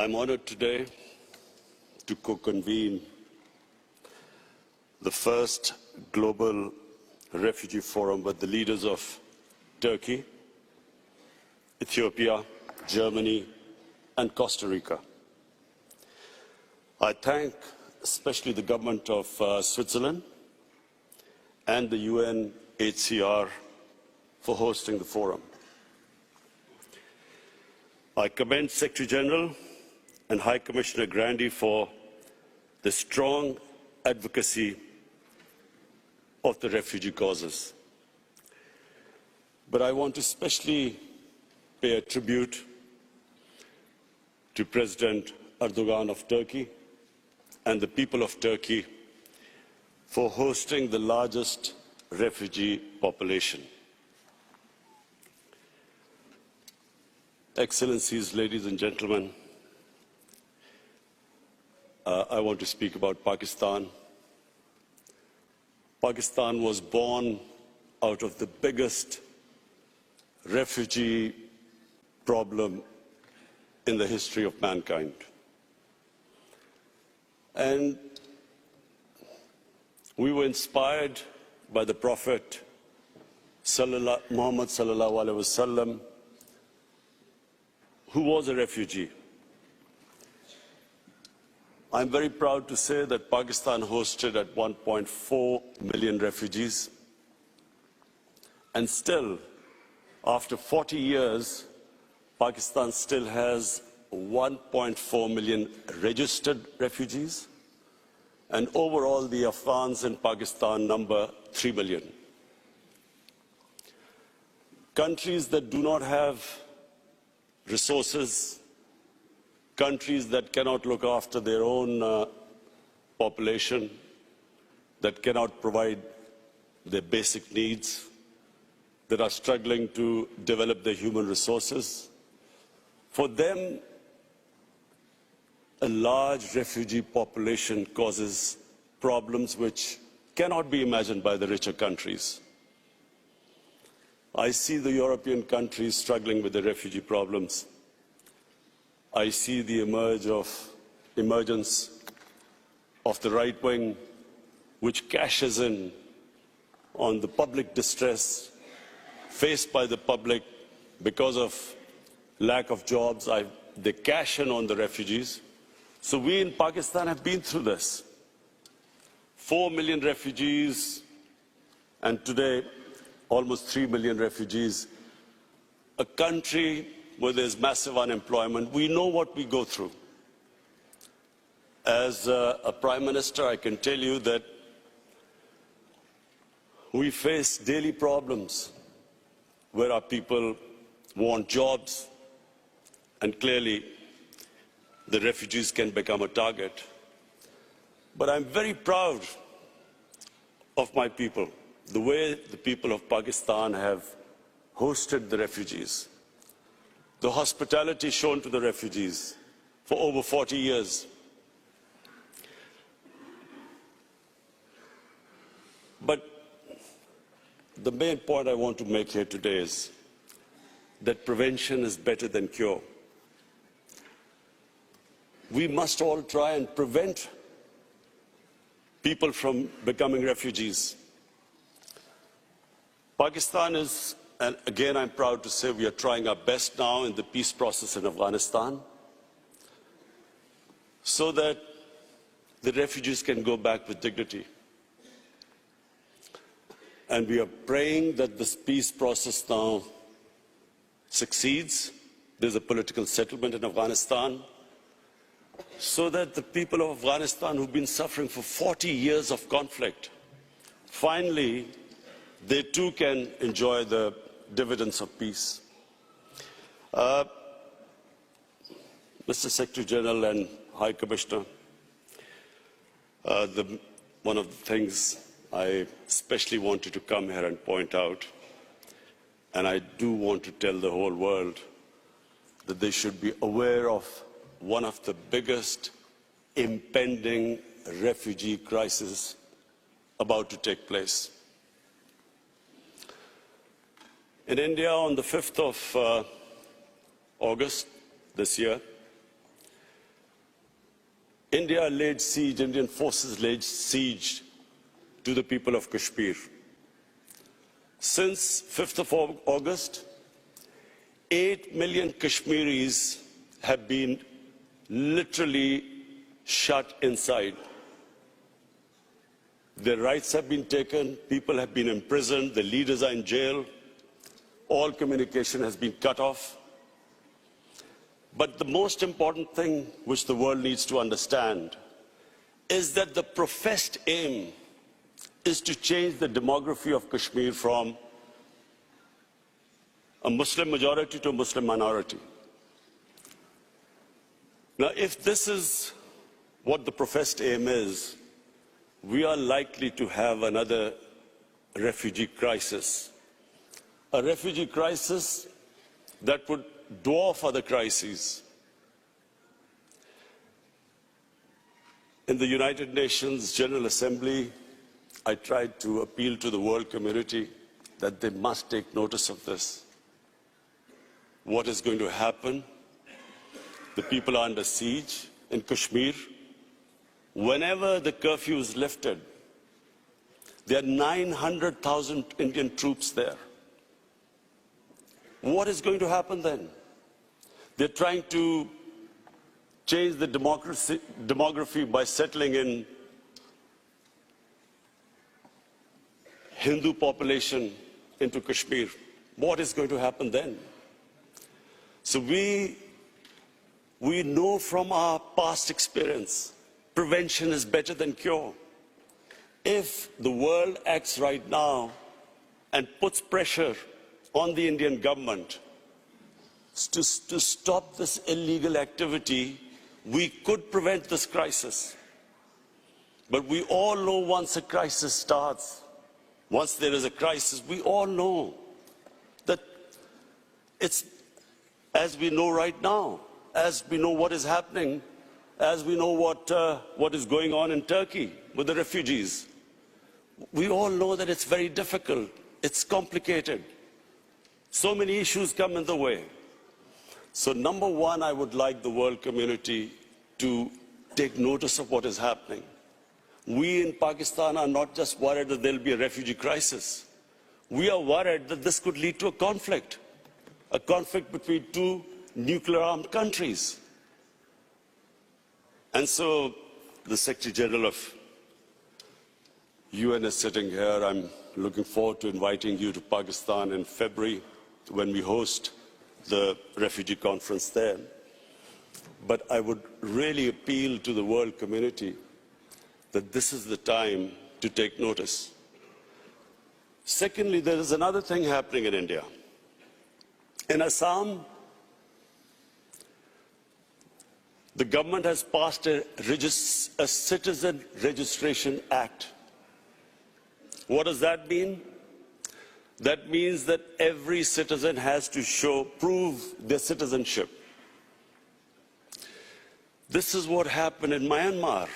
I'm honored today to co-convene the first global refugee forum with the leaders of Turkey, Ethiopia, Germany, and Costa Rica. I thank especially the government of Switzerland and the UNHCR for hosting the forum. I commend Secretary General and High Commissioner Grandi for the strong advocacy of the refugee causes. But I want to especially pay a tribute to President Erdogan of Turkey and the people of Turkey for hosting the largest refugee population. Excellencies, ladies and gentlemen, I want to speak about Pakistan. Pakistan was born out of the biggest refugee problem in the history of mankind. And we were inspired by the Prophet Muhammad sallallahu alaihi wasallam, who was a refugee. I'm very proud to say that Pakistan hosted at 1.4 million refugees. And still, after 40 years, Pakistan still has 1.4 million registered refugees. And overall, the Afghans in Pakistan number 3 million. Countries that do not have resources, countries that cannot look after their own population, that cannot provide their basic needs, that are struggling to develop their human resources. For them, a large refugee population causes problems which cannot be imagined by the richer countries. I see the European countries struggling with the refugee problems. I see the emergence of the right wing, which cashes in on the public distress faced by the public because of lack of jobs. They cash in on the refugees. So we in Pakistan have been through this. 4 million refugees, and today almost 3 million refugees. A country where there's massive unemployment. We know what we go through. As a Prime Minister, I can tell you that we face daily problems where our people want jobs, and clearly the refugees can become a target. But I'm very proud of my people, the way the people of Pakistan have hosted the refugees, the hospitality shown to the refugees for over 40 years. But the main point I want to make here today is that prevention is better than cure. We must all try and prevent people from becoming refugees. Pakistan is, and again I'm proud to say, we are trying our best now in the peace process in Afghanistan so that the refugees can go back with dignity. And we are praying that this peace process now succeeds. There's a political settlement in Afghanistan so that the people of Afghanistan who've been suffering for 40 years of conflict, finally, they too can enjoy the dividends of peace. Mr. Secretary General and High Commissioner, one of the things I especially wanted to come here and point out, and I do want to tell the whole world that they should be aware of one of the biggest impending refugee crises about to take place. In India, on the 5th of August this year, Indian forces laid siege to the people of Kashmir. Since 5th of August, 8 million Kashmiris have been literally shut inside. Their rights have been taken, people have been imprisoned, the leaders are in jail, all communication has been cut off. But the most important thing which the world needs to understand is that the professed aim is to change the demography of Kashmir from a Muslim majority to a Muslim minority. Now, if this is what the professed aim is, we are likely to have another refugee crisis. A refugee crisis that would dwarf other crises. In the United Nations General Assembly, I tried to appeal to the world community that they must take notice of this. What is going to happen? The people are under siege in Kashmir. Whenever the curfew is lifted, there are 900,000 Indian troops there. What is going to happen then? They're trying to change the demography by settling in Hindu population into Kashmir. What is going to happen then? So we know from our past experience, prevention is better than cure. If the world acts right now and puts pressure on the Indian government to stop this illegal activity, we could prevent this crisis. But we all know once a crisis starts, once there is a crisis, we all know that it's, as we know right now, as we know what is happening, as we know what is going on in Turkey with the refugees, we all know that it's very difficult, it's complicated. So many issues come in the way. So number one, I would like the world community to take notice of what is happening. We in Pakistan are not just worried that there will be a refugee crisis. We are worried that this could lead to a conflict between two nuclear-armed countries. And so the Secretary General of UN is sitting here. I'm looking forward to inviting you to Pakistan in February when we host the refugee conference there. But I would really appeal to the world community that this is the time to take notice. Secondly, there is another thing happening in India. In Assam, the government has passed a Citizen Registration Act. What does that mean? That means that every citizen has to prove their citizenship. This is what happened in Myanmar.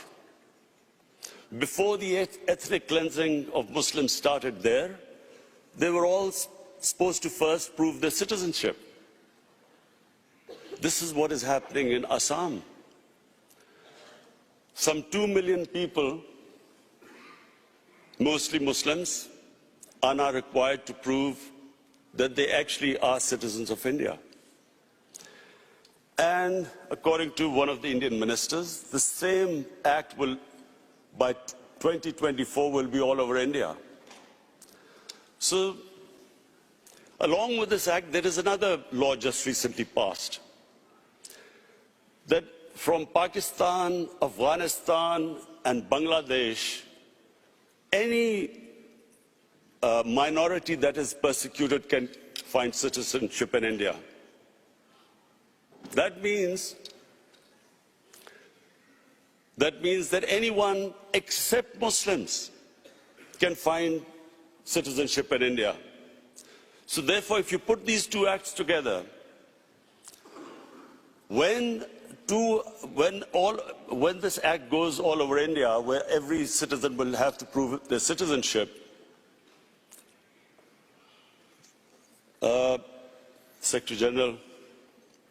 Before the ethnic cleansing of Muslims started there, they were all supposed to first prove their citizenship. This is what is happening in Assam. Some 2 million people, mostly Muslims, are now required to prove that they actually are citizens of India. And according to one of the Indian ministers, the same act will, by 2024, will be all over India. So, along with this act, there is another law just recently passed, that from Pakistan, Afghanistan, and Bangladesh, any minority that is persecuted can find citizenship in India. That means that anyone except Muslims can find citizenship in India. So therefore, if you put these two acts together, when this act goes all over India, where every citizen will have to prove their citizenship, Secretary General,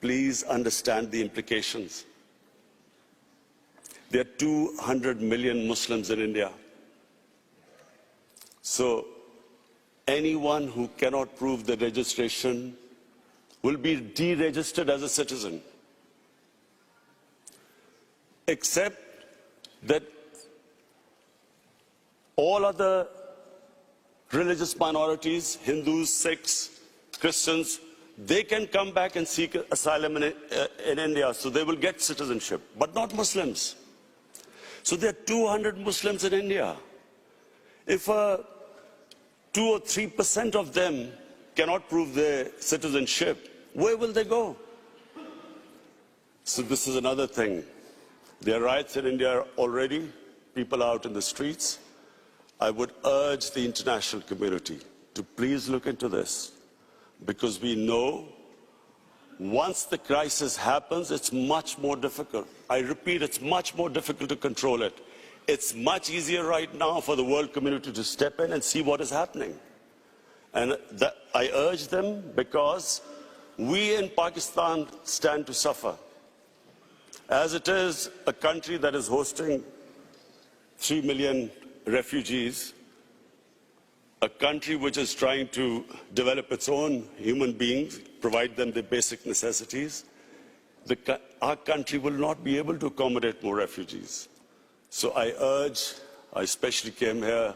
please understand the implications. There are 200 million Muslims in India. So anyone who cannot prove the registration will be deregistered as a citizen, except that all other religious minorities, Hindus, Sikhs, Christians, they can come back and seek asylum in India, so they will get citizenship, but not Muslims. So there are 200 Muslims in India. If 2 or 3% of them cannot prove their citizenship, where will they go? So this is another thing. There are riots in India already, people are out in the streets. I would urge the international community to please look into this, because we know once the crisis happens, it's much more difficult. I repeat, it's much more difficult to control it. It's much easier right now for the world community to step in and see what is happening. And I urge them, because we in Pakistan stand to suffer. As it is a country that is hosting 3 million refugees, a country which is trying to develop its own human beings, provide them their basic necessities, our country will not be able to accommodate more refugees. So I urge, I especially came here,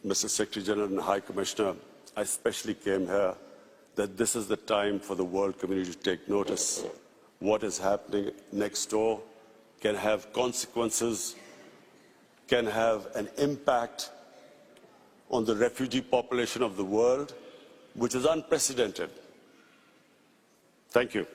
Mr. Secretary General and High Commissioner, I especially came here, that this is the time for the world community to take notice. What is happening next door can have consequences, can have an impact on the refugee population of the world, which is unprecedented. Thank you.